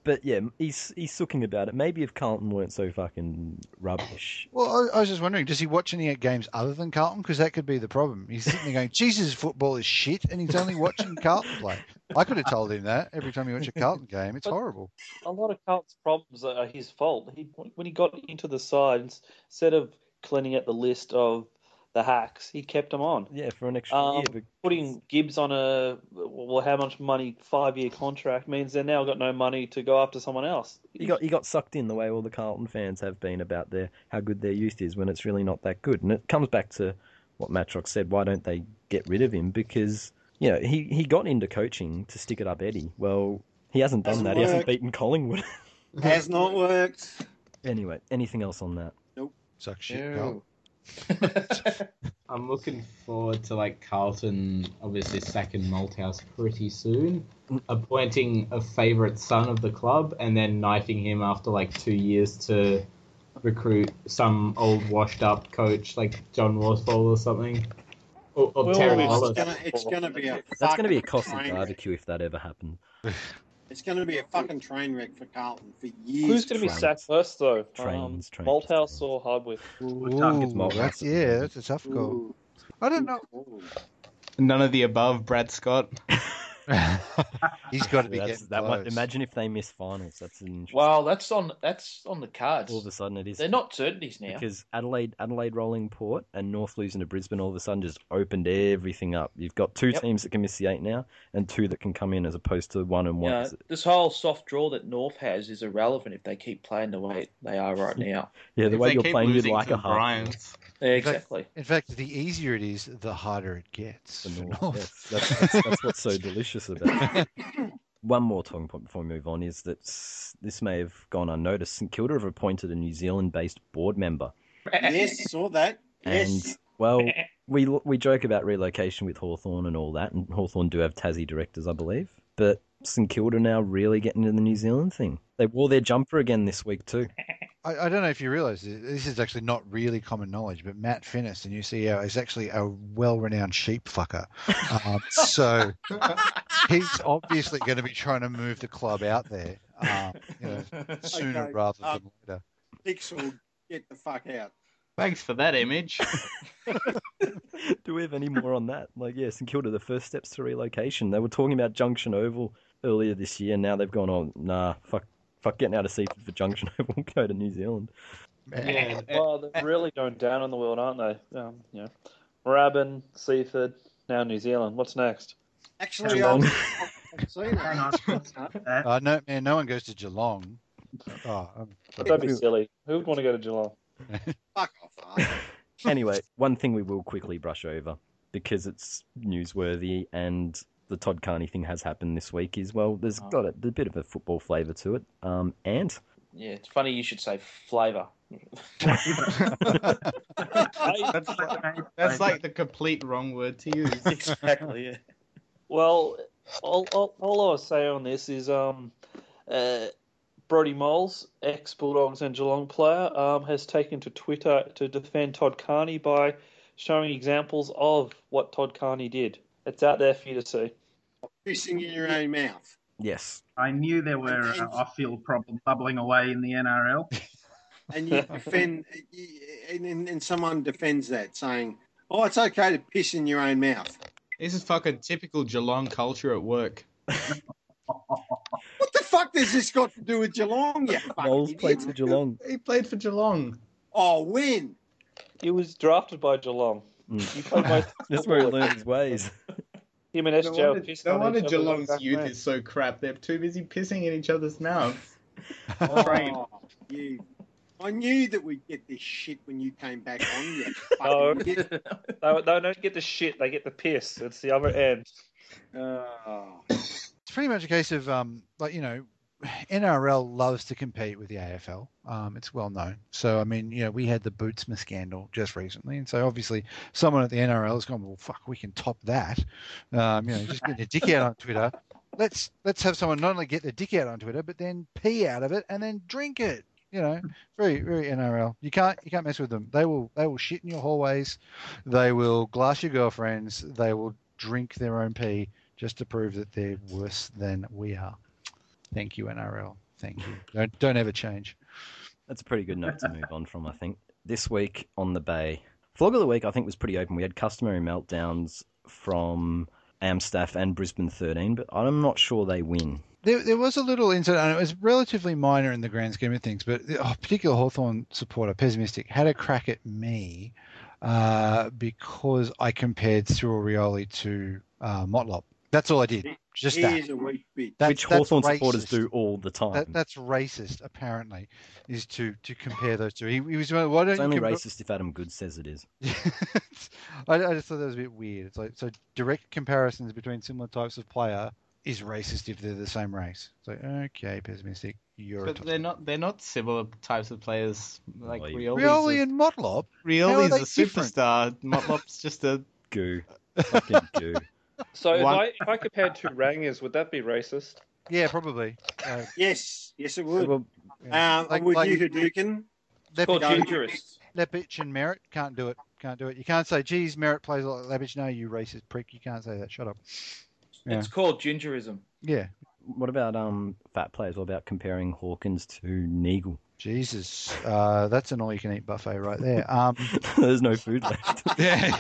But yeah, he's sucking about it. Maybe if Carlton weren't so fucking rubbish. Well, I was just wondering, does he watch any games other than Carlton? Because that could be the problem. He's sitting there going, Jesus, football is shit, and he's only watching Carlton play. I could have told him that every time he watched a Carlton game. It's horrible. A lot of Carlton's problems are his fault. When he got into the side, instead of cleaning out the list of the hacks, he kept them on. Yeah, for an extra year. But Putting Gibbs on how much money 5-year contract means they're now got no money to go after someone else. he got sucked in the way all the Carlton fans have been about how good their youth is, when it's really not that good. And it comes back to what Mattrox said. Why don't they get rid of him? Because he got into coaching to stick it up Eddie. Well, he hasn't done that. He hasn't beaten Collingwood. Has not worked. Anyway, anything else on that? Suck shit, Ew. Carlton. I'm looking forward to Carlton obviously sacking Malthouse pretty soon, appointing a favourite son of the club, and then knifing him after 2 years to recruit some old washed up coach like John Worsfold or something. Or Terry Wallace. It's gonna be a. That's going to be a fucking costly train wreck. barbecue if that ever happened. It's going to be a fucking train wreck for Carlton for years. Who's going to be Trains. sacked first, though? Trains. Malthouse or Hardwick? Malthouse. That's a tough call. Ooh. I don't know. Ooh. None of the above, Brad Scott. He's got to be That's, getting that close. one, imagine if they miss finals. That's an interesting. well, that's on the cards. All of a sudden it is. They're not certainties now. Because Adelaide rolling Port and North losing to Brisbane all of a sudden just opened everything up. You've got two teams that can miss the 8 now and 2 that can come in, as opposed to 1 and 1. This whole soft draw that Norf has is irrelevant if they keep playing the way they are right now. Yeah, the way you're playing, you'd like a half. Bryant. Yeah, exactly. In fact, the easier it is, the harder it gets. The for North, North. yes. That's what's so delicious about it. One more talking point before we move on is that this may have gone unnoticed. St Kilda have appointed a New Zealand-based board member. Yes, saw that. And, Yes. well, we joke about relocation with Hawthorn and all that, and Hawthorn do have Tassie directors, I believe. But St Kilda now really getting into the New Zealand thing. They wore their jumper again this week too. I don't know if you realise this is actually not really common knowledge, but Matt Finnis, the new CEO, is actually a well-renowned sheep fucker. So he's obviously going to be trying to move the club out there, sooner Okay, rather than later. Pixel, get the fuck out. Thanks for that image. Do we have any more on that? St Kilda, the first steps to relocation. They were talking about Junction Oval earlier this year. Now they've gone, oh, nah, fuck getting out of Seaford for Junction Oval, go to New Zealand. Yeah, Well, they're really going down in the world, aren't they? Moorabbin, Seaford, now New Zealand. What's next? Actually, Geelong. I've seen it. No, man, no one goes to Geelong. Don't be silly. Who would want to go to Geelong? Fuck off, Art. Anyway, one thing we will quickly brush over, because it's newsworthy and the Todd Carney thing has happened this week, is, well, there's got a bit of a football flavour to it. And Yeah, it's funny you should say flavour. That's like the complete wrong word to use. Exactly. Yeah. Well, all I was saying on this is Brody Moles, ex-Bulldogs and Geelong player, has taken to Twitter to defend Todd Carney by showing examples of what Todd Carney did. It's out there for you to see. Pissing in your own mouth. Yes. I knew there were off-field problems bubbling away in the NRL. And you defend, and someone defends that, saying, "Oh, it's okay to piss in your own mouth." This is fucking typical Geelong culture at work. What the fuck does this got to do with Geelong? You Moles fucking played idiot? for Geelong. He played for Geelong. Oh, when? He was drafted by Geelong. He played both. That's where he learned his ways. Him and SJ were pissing on each other Geelong's back youth then. is so crap. They're too busy pissing in each other's mouths. Oh, I knew that we'd get this shit when you came back on. You No. fucking idiot. They don't get the shit, they get the piss. It's the other end. It's pretty much a case of, NRL loves to compete with the AFL. It's well known. So, I mean, we had the Bootsma scandal just recently. And so, obviously, someone at the NRL has gone, well, fuck, we can top that. Just getting a dick out on Twitter. Let's have someone not only get their dick out on Twitter, but then pee out of it and then drink it. Very, very NRL. You can't mess with them. They will shit in your hallways. They will glass your girlfriends. They will drink their own pee just to prove that they're worse than we are. Thank you, NRL. Thank you. Don't ever change. That's a pretty good note to move on from, I think. This week on the Bay, Flog of the Week, I think, was pretty open. We had customary meltdowns from Amstaff and Brisbane 13, but I'm not sure they win. There was a little incident, and it was relatively minor in the grand scheme of things, but a particular Hawthorn supporter, Pessimistic, had a crack at me because I compared Cyril Rioli to Motlop. That's all I did. Just He that. is a weak bitch. Which Hawthorn supporters do all the time. That's racist, apparently, is to compare those two. He was why don't It's you only compare... racist if Adam Good says it is. I just thought that was a bit weird. It's like, so direct comparisons between similar types of player is racist if they're the same race. It's like, okay, Pessimistic, you're But they're not similar types of players. Like Rioli and Motlop. Rioli's a different? superstar. Motlop's just a Goo. Fucking goo. So if I compared two Rangers, would that be racist? Yeah, probably. Yes, it would. Well, I'm with you, Haduken. Called Lepic, gingerist. Lepic and Merritt can't do it. You can't say, geez, Merritt plays like Lepic. No, you racist prick. You can't say that. Shut up. Yeah. It's called gingerism. Yeah. What about fat players? What about comparing Hawkins to Neagle? Jesus, that's an all-you-can-eat buffet right there. There's no food left. yeah.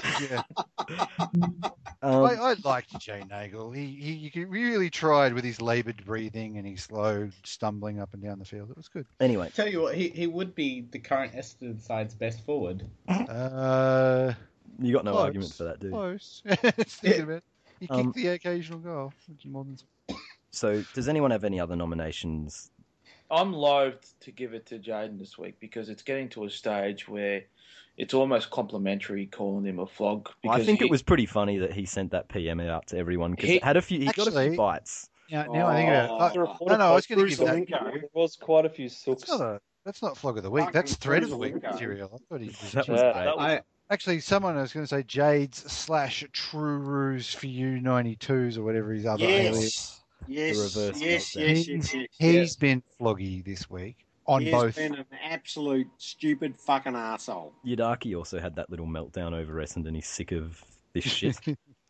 I liked Jay Nagle. He really tried with his laboured breathing and his slow stumbling up and down the field. It was good. Anyway, tell you what, he would be the current Essendon side's best forward. You got no argument for that, dude. Close. Thinking about it. He kicked the occasional goal, which is more than... So, does anyone have any other nominations? I'm loath to give it to Jaden this week because it's getting to a stage where it's almost complimentary calling him a flog. I think it was pretty funny that he sent that PM out to everyone because he got a few bites. Now I think about it. I was going to give that. There was quite a few sooks. That's not flog of the week. That's thread of the week material. I thought he was great. Actually, someone I was going to say Jade's / True Ruse for you 92s or whatever his other alias. Yes. He's been floggy this week on both. He's been an absolute stupid fucking arsehole. Yadaki also had that little meltdown over Essendon. He's sick of this shit.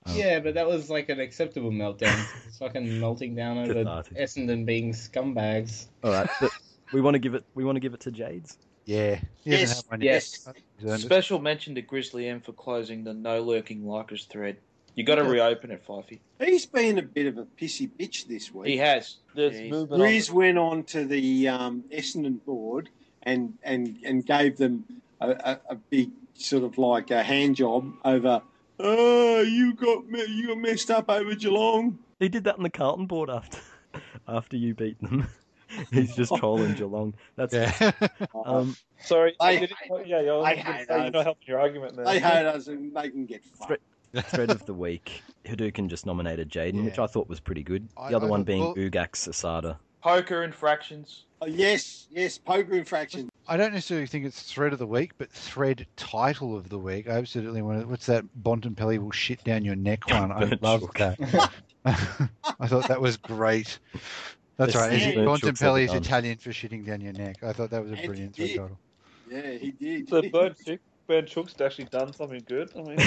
Yeah, but that was like an acceptable meltdown. It's fucking melting down over Essendon being scumbags. All right, but we want to give it to Jades. Yeah. Yes. Special mention to Grizzly M for closing the no lurking likers thread. You got to reopen it, Fyfie. He's been a bit of a pissy bitch this week. He has. Grizz went on to the Essendon board and gave them a big sort of like a hand job over. You got messed up over Geelong. He did that on the Carlton board after you beat them. He's just trolling Geelong. That's sorry. You're not helping your argument there. They hate us and they can get fucked. Thread of the week. Haduken just nominated Jaden, which I thought was pretty good. The other one being Ugax Asada. Poker infractions. Oh, yes, poker infraction. I don't necessarily think it's thread of the week, but thread title of the week. I absolutely want to. What's that? Bontempelli will shit down your neck one. I love that. I thought that was great. That's right. Bontempelli is Italian for shitting down your neck. I thought that was a brilliant thread title. Yeah, he did. So Bernd Schuck's actually done something good. I mean,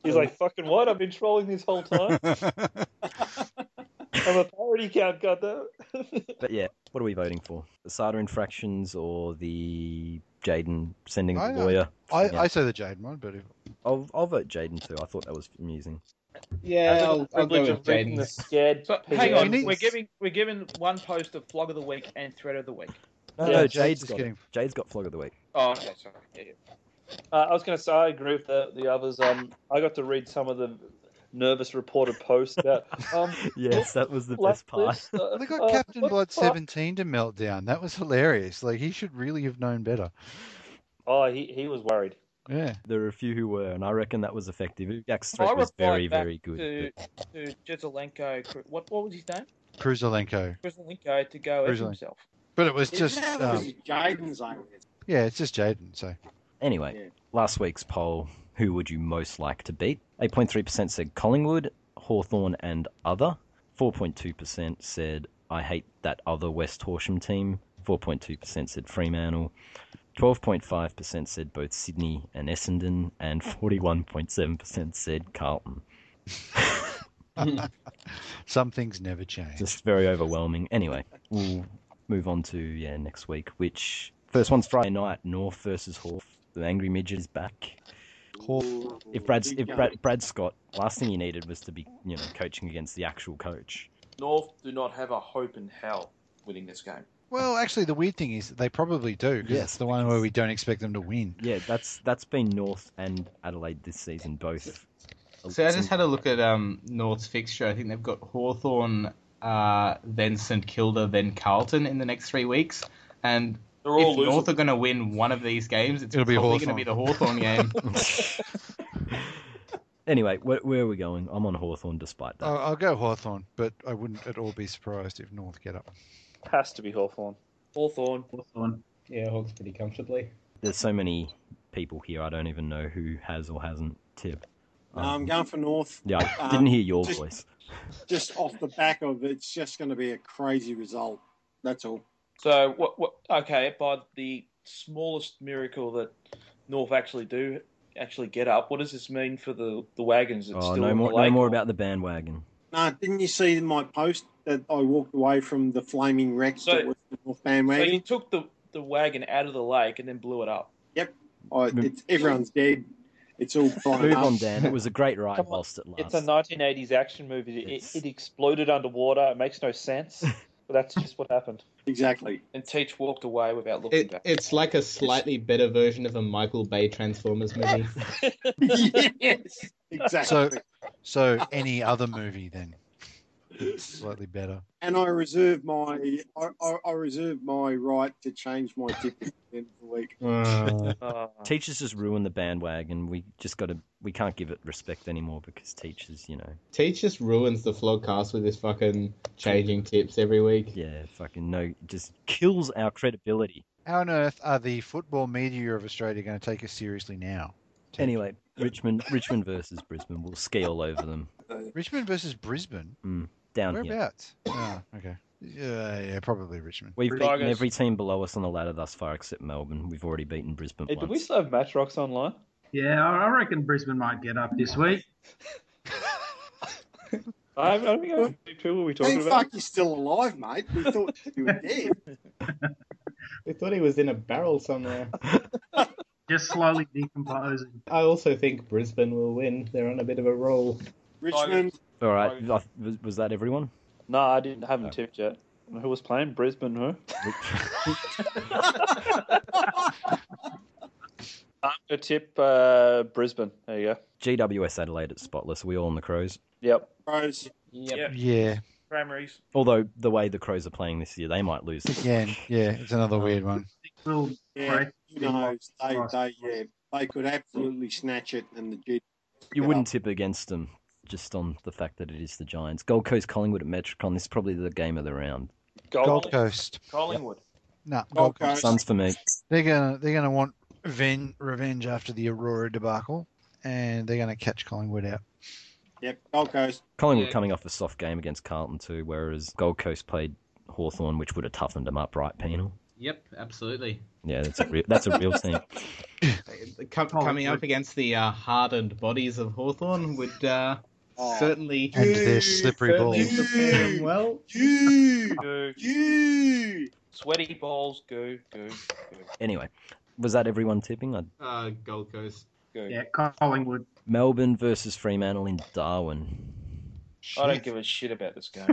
he's like, fucking what? I've been trolling this whole time. I'm a parody count, goddamn. But yeah, what are we voting for? The SADA infractions or the Jaden sending the lawyer? I say the Jaden one, but I'll vote Jaden too. I thought that was amusing. Yeah, I'll go with Jaden. So, hang on, Needs- we're giving one post of flog of the week and thread of the week. No, Jade's Jade's got flog of the week. Oh, okay, sorry. Yeah. I was going to say, I agree with the others. I got to read some of the nervous reported posts about. Yes, that was the best part. they got Captain Blood 17 to melt down. That was hilarious. Like, he should really have known better. Oh, he was worried. Yeah. There were a few who were, and I reckon that was effective. Jack's threat was very, very good. To Jezelenko, what was his name? Kruzelenko to go at himself. But it was just Jaden's idea. Yeah, it's just Jaden. So anyway, last week's poll: who would you most like to beat? 8.3% said Collingwood, Hawthorn, and other. 4.2% said I hate that other West Horsham team. 4.2% said Fremantle. 12.5% said both Sydney and Essendon, and 41.7% said Carlton. some things never change. Just very overwhelming. Anyway, we'll move on to next week. Which first one's Friday night: Norf versus Hawth. The Angry Midget is back. If Brad Scott, last thing he needed was to be coaching against the actual coach. North do not have a hope in hell winning this game. Well, actually, the weird thing is they probably do. Because it's the one where we don't expect them to win. Yeah, that's been North and Adelaide this season both. So I just had a look at North's fixture. I think they've got Hawthorn, then St Kilda, then Carlton in the next 3 weeks. And if North are going to win one of these games, it'll probably going to be the Hawthorn game. Anyway, where are we going? I'm on Hawthorn despite that. I'll go Hawthorn, but I wouldn't at all be surprised if North get up. Has to be Hawthorn. Yeah, Hawks pretty comfortably. There's so many people here, I don't even know who has or hasn't tipped. I'm going for North. Yeah, I didn't hear your voice. Just off the back of it, it's just going to be a crazy result. That's all. So, okay, by the smallest miracle that North actually get up, what does this mean for the Wagons? No more about the bandwagon. No, didn't you see in my post that I walked away from the flaming wreck that was the North bandwagon? So you took the wagon out of the lake and then blew it up? Yep. Everyone's dead. It's all fine. Move on, Dan. It was a great ride whilst it lasted. It's a 1980s action movie. It exploded underwater. It makes no sense, but that's just what happened. Exactly. And Teach walked away without looking back. It's like a slightly better version of a Michael Bay Transformers movie. Yes, exactly. So any other movie then? Slightly better. And I reserve my right to change my tip at the end of the week. Teachers just ruined the bandwagon. We can't give it respect anymore because teachers, Teach just ruins the vlogcast with his fucking changing tips every week. Yeah, just kills our credibility. How on earth are the football media of Australia going to take us seriously now? Anyway, Richmond versus Brisbane. We'll ski all over them. Richmond versus Brisbane? Down Whereabouts? Oh, okay. Yeah, probably Richmond. We've beaten every team below us on the ladder thus far except Melbourne. We've already beaten Brisbane once. Do we still have Mattrox online? Yeah, I reckon Brisbane might get up this week. I don't think how many people are we talking about? Fuck, you're still alive, mate. We thought you were dead. We thought he was in a barrel somewhere. Just slowly decomposing. I also think Brisbane will win. They're on a bit of a roll. Richmond. All right. Was that everyone? No, I haven't tipped yet. Who was playing? Brisbane, who? I'm going to tip Brisbane. There you go. GWS Adelaide at Spotless. Are we all on the Crows? Yep. Crows. Yep. Yeah. Primaries. Although the way the Crows are playing this year, they might lose. Again, yeah, it's another weird one. Yeah, they could absolutely snatch it, and the G. You wouldn't tip against them. just on the fact that it is the Giants. Gold Coast Collingwood at Metricon. This is probably the game of the round. Gold Coast. Collingwood. No, Gold Gold Coast. Coast. Suns for me. They're gonna want revenge after the Aurora debacle, and they're gonna catch Collingwood out. Yep, Gold Coast. Collingwood coming off a soft game against Carlton too, whereas Gold Coast played Hawthorn, which would have toughened them up, right, Penal? Yep, absolutely. Yeah, that's a real team. Coming up against the hardened bodies of Hawthorn would certainly And their slippery balls. prepare them well. Goo. Sweaty balls. Goo. Anyway, was that everyone tipping? Gold Coast. Goo. Yeah, Collingwood. Melbourne versus Fremantle in Darwin. I don't give a shit about this game.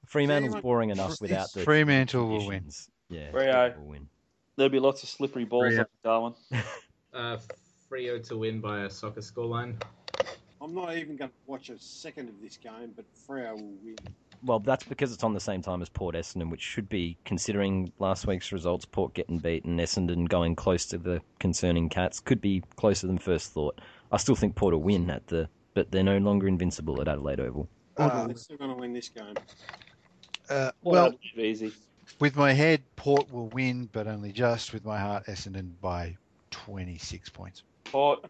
Fremantle's boring enough without the Fremantle will win. conditions. Yeah, Freo. will win. There'll be lots of slippery balls Freo. up Darwin. Freo to win by a soccer scoreline. I'm not even going to watch a second of this game, but Freo will win. Well, that's because it's on the same time as Port Essendon, which should be, considering last week's results, Port getting beaten, Essendon going close to the concerning Cats, could be closer than first thought. I still think Port will win but they're no longer invincible at Adelaide Oval. They're still going to win this game. Well, easy. with my head, Port will win, but only just. With my heart, Essendon by 26 points. Port.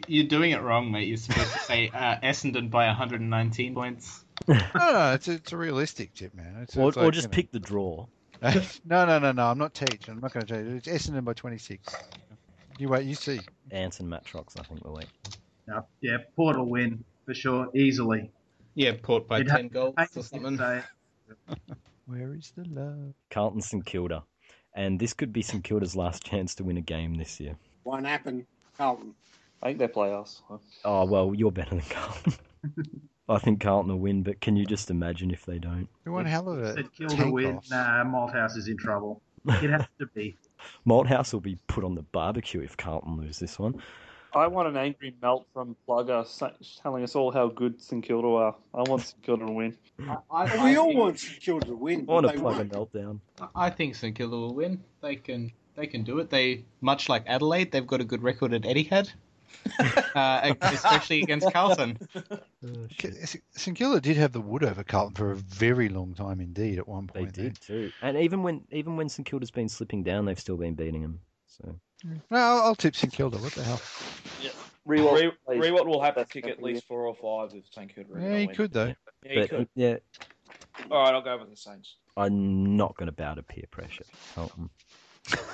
You're doing it wrong, mate. You're supposed to say Essendon by 119 points. No, it's a realistic tip, man. Or just pick the draw. No. I'm not teaching. I'm not going to tell you. It's Essendon by 26. You wait, you see. Ant and Mattrox, I think, will win. No, yeah, Port will win for sure, easily. Yeah, Port by You'd 10 have- goals I or something. say- Where is the love? Carlton St Kilda. And this could be St Kilda's last chance to win a game this year. Won't happen, Carlton. I think they play us. Oh, well, you're better than Carlton. I think Carlton will win, but can you just imagine if they don't? We want hell of it. St Kilda win. Nah, Malthouse is in trouble. It has to be. Malthouse will be put on the barbecue if Carlton lose this one. I want an angry melt from Plugger telling us all how good St Kilda are. I want St Kilda to win. We all want St Kilda to win, I but want they to plug a won't. meltdown. I think St Kilda will win. They can do it. They, much like Adelaide, they've got a good record at Etihad, especially against Carlton. St Kilda did have the wood over Carlton for a very long time indeed at one They point. did too. And even when St Kilda's been slipping down, they've still been beating them. So No, I'll tip St Kilda. What the hell? Rewalt will have to kick at least 4 or 5 if St Kilda are Yeah, gonna he win. could though. Yeah, he but could. yeah, All right, I'll go with the Saints. I'm not going to bow to peer pressure. Carlton.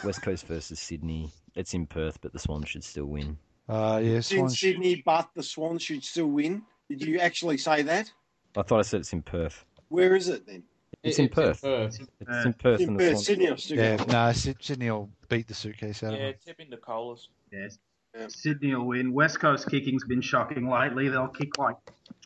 West Coast versus Sydney. It's in Perth, but the Swans should still win. Yes. It's in Sydney, but the Swans should still win. Did you actually say that? I thought I said it's in Perth. Where is it then? It's in Perth. Perth. It's in Perth, It's in and the Perth. Swans. Sydney. I've still Yeah, got no, Sydney will beat the suitcase out of Yeah, them. tip into Colas. Yes. Yeah. Sydney will win. West Coast kicking's been shocking lately. They'll kick like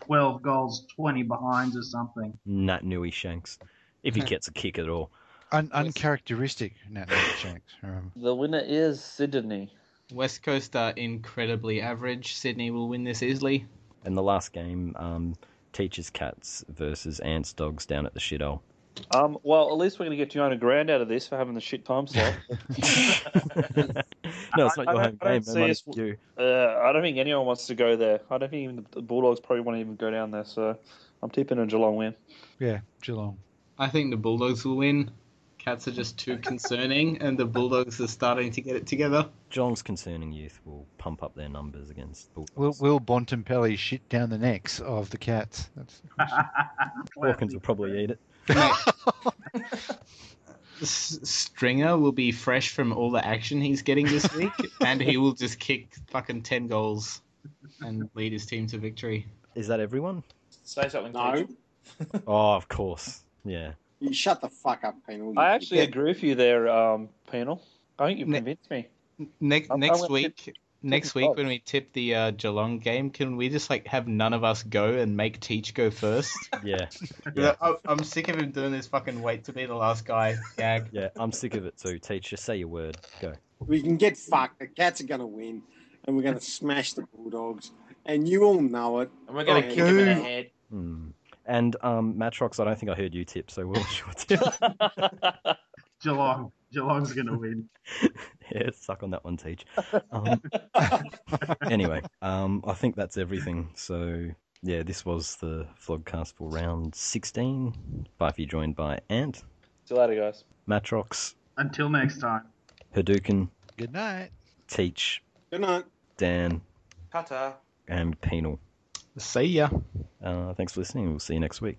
12 goals, 20 behinds or something. Nat Nui Shanks. If he gets a kick at all. Uncharacteristic, Nat Shanks. The winner is Sydney. West Coast are incredibly average. Sydney will win this easily. And the last game, Teachers Cats versus Ants Dogs down at the shithole. Well, at least we're going to get $200 grand out of this for having the shit time slot. No, it's not your I home don't game. see No money us- for you. I don't think anyone wants to go there. I don't think even the Bulldogs probably want to even go down there. So I'm tipping a Geelong win. Yeah, Geelong. I think the Bulldogs will win. Cats are just too concerning, and the Bulldogs are starting to get it together. Geelong's concerning youth will pump up their numbers against Bulldogs. Will Bontempelli shit down the necks of the Cats? That's the question. Hawkins will probably eat it. Stringer will be fresh from all the action he's getting this week, and he will just kick fucking 10 goals and lead his team to victory. Is that everyone? Say something. No, Teach. Oh, of course. Yeah. you shut the fuck up, Penal. I actually agree with you there, Penal. I think you've Ne- convinced me. Next I'm next gonna week, next week when we tip the Geelong game, can we just like have none of us go and make Teach go first? Yeah. Yeah. I'm sick of him doing this fucking wait to be the last guy gag. Yeah, I'm sick of it too. Teacher, say your word. Go. We can get fucked. The Cats are going to win, and we're going to smash the Bulldogs, and you all know it. And we're going to kick him in the head. And Mattrox, I don't think I heard you tip, so what's your tip? Geelong's going to win. Yeah, suck on that one, Teach. Anyway, I think that's everything. So, yeah, this was the vlogcast for round 16. Fyfie joined by Ant, See you later, guys. Mattrox, Until next time. Haduken, Good night. Teach, Good night. Dan, Ta-ta. and Penal. See ya. Thanks for listening. We'll see you next week.